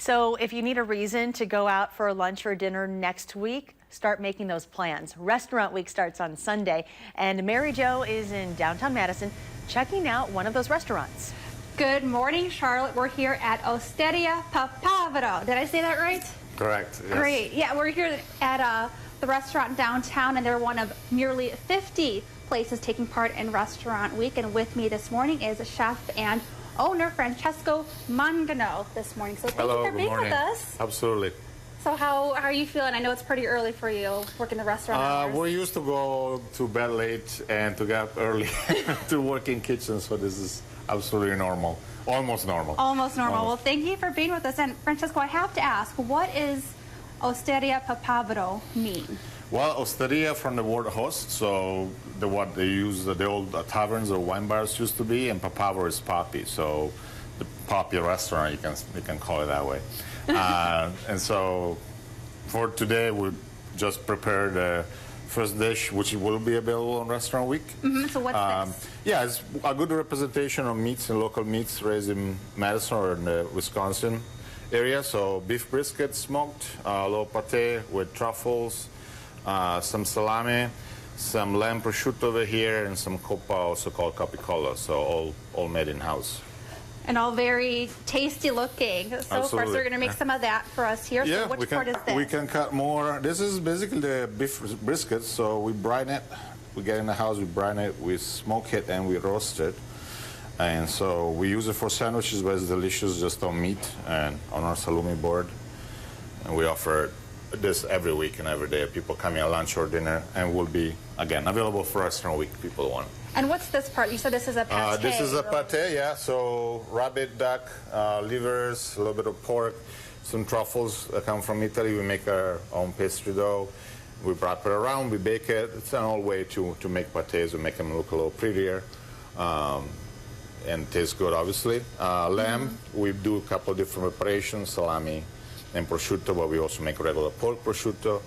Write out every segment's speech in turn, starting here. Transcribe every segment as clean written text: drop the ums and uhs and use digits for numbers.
So if you need a reason to go out for lunch or dinner next week, start making those plans. Restaurant Week starts on Sunday, and Mary Jo is in downtown Madison checking out one of those restaurants. Good morning, Charlotte. We're here at Osteria Papavero. Did I say that right? Correct. Yes. Great. Yeah, we're here at the restaurant downtown, and they're one of nearly 50 places taking part in Restaurant Week. And with me this morning is chef and owner Francesco Mangano this morning. So thank you for being with us. Absolutely. So how are you feeling? I know it's pretty early for you working the restaurant hours. We used to go to bed late and to get up early to work in kitchen, so this is absolutely normal. Almost normal. Almost normal. Almost. Well, thank you for being with us. And Francesco, I have to ask, what is Osteria Papavero mean? Well, osteria from the word host, so what they use, the old taverns or wine bars used to be, and papavero is poppy, so the poppy restaurant, you can call it that way. And so for today, we just prepared the first dish, which will be available on Restaurant Week. So what's this? Yeah, it's a good representation of meats and local meats raised in Madison or in the Wisconsin area. So beef brisket smoked, a little pate with truffles, some salami, some lamb prosciutto over here, and some coppa, also called capicola. So all made in-house. And all very tasty looking. So Absolutely. of course, they're going to make some of that for us here. Yeah, so which part is this? we can cut more. This is basically the beef brisket. So we brine it. We get in the house, we brine it, we smoke it, and we roast it. And so we use it for sandwiches, but it's delicious just on meat and on our salumi board. And we offer this every week and every day. People coming at lunch or dinner, and will be, again, available for Restaurant Week, people want. And what's this part? You said this is a pate. This is a pate, yeah. So rabbit, duck, livers, a little bit of pork, some truffles that come from Italy. We make our own pastry dough. We wrap it around, we bake it. It's an old way to make pates. We make them look a little prettier and taste good, obviously. Lamb, we do a couple of different preparations, salami and prosciutto, but we also make regular pork prosciutto,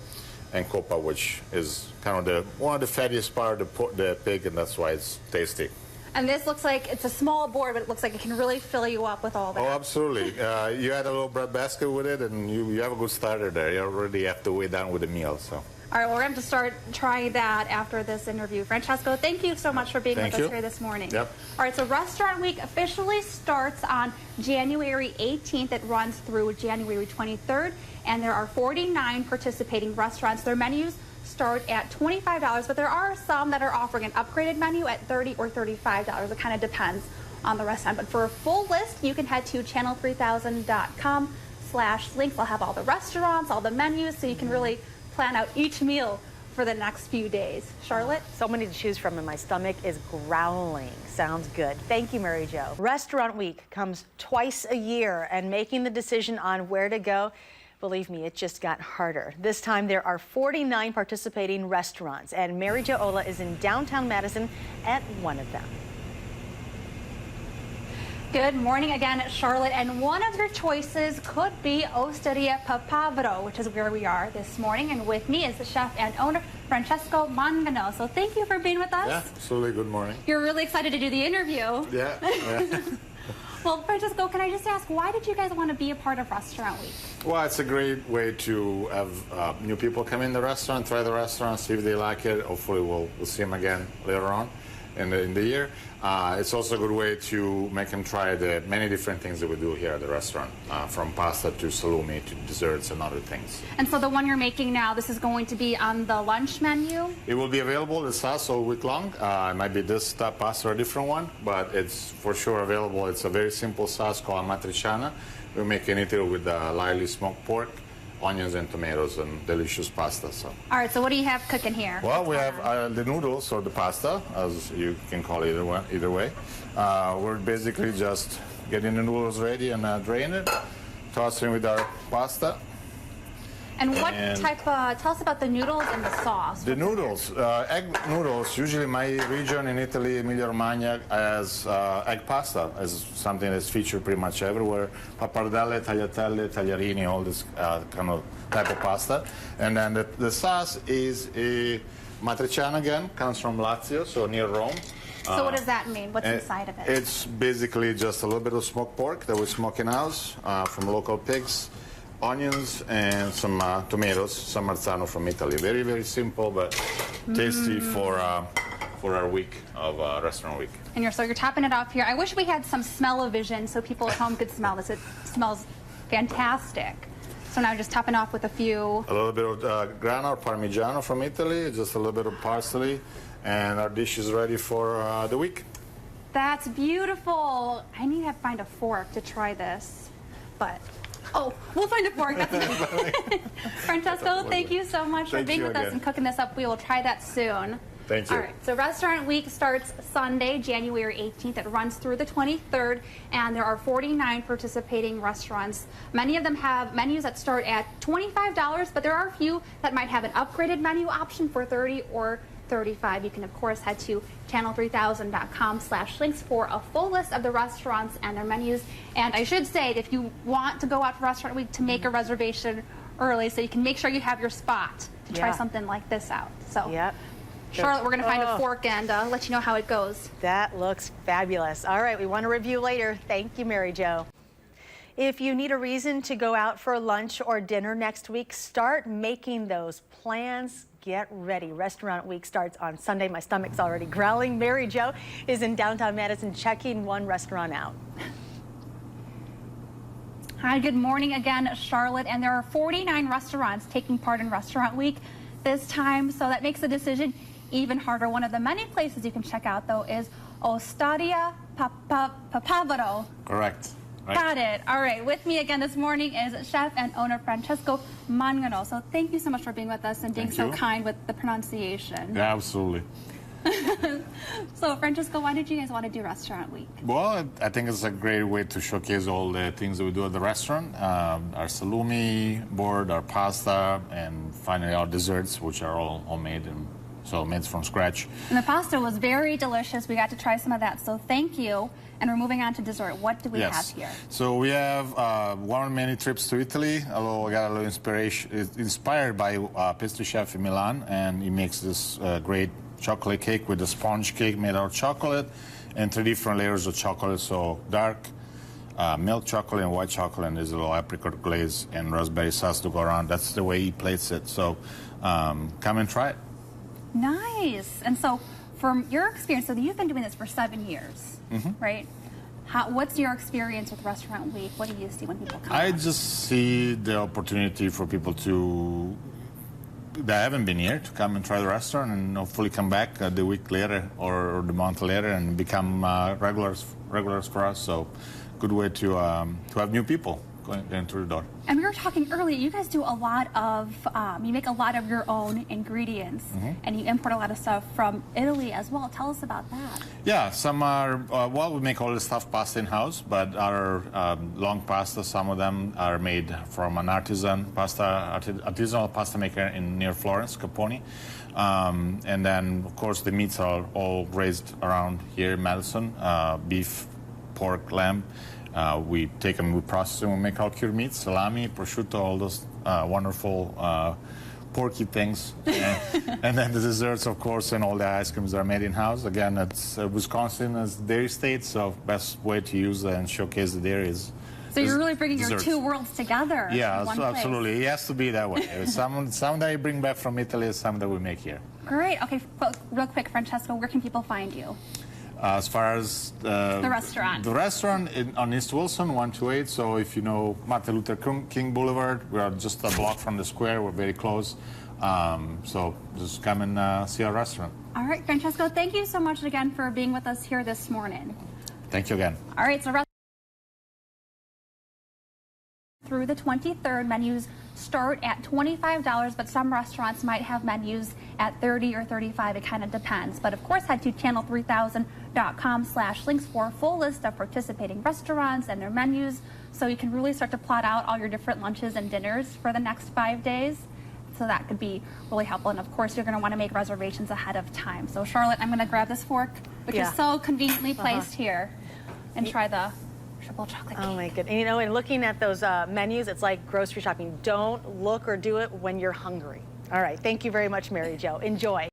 and coppa, which is kind of one of the fattiest part of the pig, and that's why it's tasty. And this looks like it's a small board, but it looks like it can really fill you up with all that. Oh, absolutely. You add a little bread basket with it, and you have a good starter there. You already have to weigh down with the meal. So. All right, well, we're going to start trying that after this interview. Francesco, thank you so much for being with us here this morning. Yep. All right, so Restaurant Week officially starts on January 18th. It runs through January 23rd, and there are 49 participating restaurants. Their menus start at $25, but there are some that are offering an upgraded menu at $30 or $35. It kind of depends on the restaurant. But for a full list, you can head to channel3000.com/links. I'll have all the restaurants, all the menus, so you can really plan out each meal for the next few days. Charlotte? So many to choose from, and my stomach is growling. Sounds good. Thank you, Mary Jo. Restaurant Week comes twice a year, and making the decision on where to go, believe me, it just got harder. This time there are 49 participating restaurants, and Mary Jo Ola is in downtown Madison at one of them. Good morning again, Charlotte, and one of your choices could be Osteria Papavero, which is where we are this morning, and with me is the chef and owner, Francesco Mangano. So thank you for being with us. Yeah, absolutely. Good morning. You're really excited to do the interview. Yeah. Well, Francesco, can I just ask, why did you guys want to be a part of Restaurant Week? Well, it's a great way to have new people come in the restaurant, try the restaurant, see if they like it. Hopefully we'll see them again later on in the year. It's also a good way to make them try the many different things that we do here at the restaurant, from pasta to salumi to desserts and other things. And so the one you're making now, this is going to be on the lunch menu? It will be available, the sauce, all week long. It might be this pasta or a different one, but it's for sure available. It's a very simple sauce called amatriciana. We make in Italy with lightly smoked pork, onions and tomatoes, and delicious pasta. So. All right, so what do you have cooking here? Well, we have the noodles or the pasta, as you can call it either way. We're basically just getting the noodles ready and drain it, tossing with our pasta. And what type, tell us about the noodles and the sauce. The noodles, egg noodles, usually my region in Italy, Emilia-Romagna, has egg pasta as something that's featured pretty much everywhere. Pappardelle, tagliatelle, tagliarini, all this kind of type of pasta. And then the sauce is a matriciana again, comes from Lazio, so near Rome. So what does that mean? What's inside of it? It's basically just a little bit of smoked pork that we smoke in-house from local pigs, onions, and some tomatoes, some marzano from Italy. Very, very simple, but tasty for our week of restaurant week. And you're topping it off here. I wish we had some smell-o-vision so people at home could smell this. It smells fantastic. So now just topping off with a few. A little bit of grana or parmigiano from Italy, just a little bit of parsley, and our dish is ready for the week. That's beautiful. I need to find a fork to try this, but oh, we'll find a fork. That's Francesco, thank you so much for being with us and cooking this up. We will try that soon. Thank you. All right, so Restaurant Week starts Sunday, January 18th. It runs through the 23rd, and there are 49 participating restaurants. Many of them have menus that start at $25, but there are a few that might have an upgraded menu option for $30 or $35. You can, of course, head to channel3000.com/links for a full list of the restaurants and their menus. And I should say, if you want to go out for Restaurant Week, to make a reservation early so you can make sure you have your spot to try something like this out. So. Yep. Charlotte, we're going to find a fork and let you know how it goes. That looks fabulous. All right, we want to review later. Thank you, Mary Jo. If you need a reason to go out for lunch or dinner next week, start making those plans. Get ready. Restaurant Week starts on Sunday. My stomach's already growling. Mary Jo is in downtown Madison checking one restaurant out. Hi, good morning again, Charlotte. And there are 49 restaurants taking part in Restaurant Week this time, so that makes the decision even harder. One of the many places you can check out, though, is Ostadia Papavero. Correct. Right. Got it. All right. With me again this morning is chef and owner Francesco Mangano. So thank you so much for being with us and being so kind with the pronunciation. Yeah, absolutely. So, Francesco, why did you guys want to do Restaurant Week? Well, I think it's a great way to showcase all the things that we do at the restaurant. Our salumi board, our pasta, and finally our desserts, which are all homemade and so made from scratch. And the pasta was very delicious. We got to try some of that, so thank you. And we're moving on to dessert. What do we have here? So we have one of many trips to Italy. Although I got a little inspiration, it's inspired by pastry chef in Milan, and he makes this great chocolate cake with a sponge cake made out of chocolate and 3 different layers of chocolate. So dark milk chocolate and white chocolate, and there's a little apricot glaze and raspberry sauce to go around. That's the way he plates it. So come and try it. Nice. And so from your experience, so you've been doing this for 7 years, right? What's your experience with Restaurant Week? What do you see when people come? I just see the opportunity for people that haven't been here to come and try the restaurant and hopefully come back the week later or the month later and become regulars for us. So good way to have new people going through the door. And we were talking earlier, you guys do a lot of, you make a lot of your own ingredients and you import a lot of stuff from Italy as well. Tell us about that. Yeah, some are, well, we make all the stuffed pasta in-house, but our long pasta, some of them are made from an artisanal pasta maker near Florence, Caponi. And then, of course, the meats are all raised around here in Madison, beef, pork, lamb. We take them, we process them, we make all cured meats, salami, prosciutto, all those wonderful porky things. And then the desserts, of course, and all the ice creams are made in-house. Again, it's Wisconsin is dairy state, so best way to use and showcase the dairy is So you're really bringing desserts. your two worlds together. Yeah, in one absolutely. It has to be that way. Some that I bring back from Italy, some that we make here. Great. Okay, real quick, Francesco, where can people find you? As far as the restaurant. The restaurant on East Wilson, 128. So if you know Martin Luther King Boulevard, we are just a block from the square. We're very close. So just come and see our restaurant. All right, Francesco, thank you so much again for being with us here this morning. Thank you again. All right, so through the 23rd, menus start at $25, but some restaurants might have menus at $30 or $35. It kind of depends. But of course, head to channel3000.com/links for a full list of participating restaurants and their menus, so you can really start to plot out all your different lunches and dinners for the next 5 days. So that could be really helpful. And of course, you're going to want to make reservations ahead of time. So Charlotte, I'm going to grab this fork, which is so conveniently placed here, and try the triple chocolate cake. Oh my goodness. And, you know, and looking at those menus, it's like grocery shopping. Don't look or do it when you're hungry. All right. Thank you very much, Mary Jo. Enjoy.